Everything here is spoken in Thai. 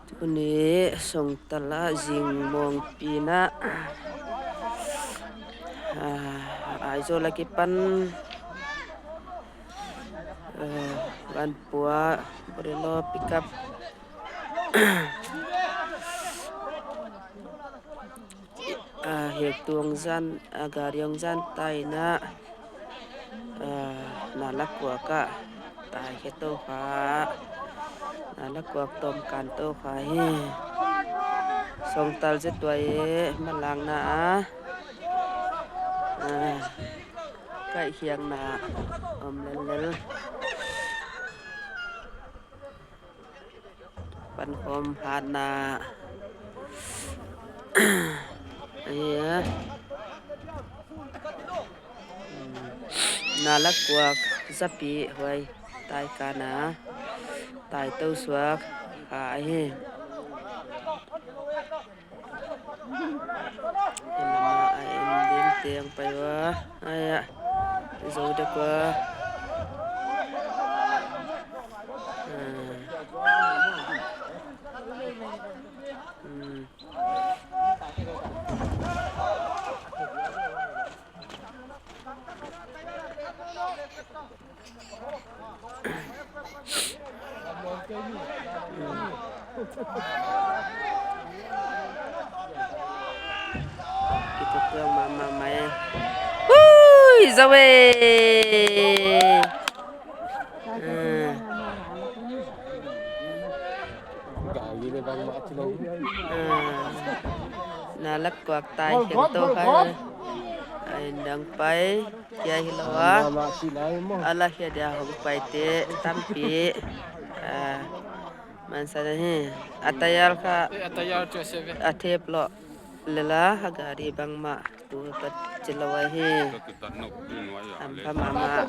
ทุนี้ส่งตละจิงมองปีนะอายโจลกิปันวันปัวบริโลปิกับเหตุตวงจันอากาศยองจันไตนะนาลักกวกะตายแค่โตฟ้านาลักกวกตมการโตฟ้าส่งตัลเจตัวมาลังนะใกล้เคียงนะเล่นปันคมหาดนานาลักกวกสัปีหวยตายกานะตายเต้าสวกขายเห็นมาไอ้ดินเตียงไปวะไอ้โซดกว่าkita pulang mama mai hui zawe nalak kwak tai hento kan ai dang pai kia hilawa Allah ya dia hong pai te tampi man sana he atayal ka atayal tu sebe atep lo lela hagari bang ma tu pat jelawai he ampa mama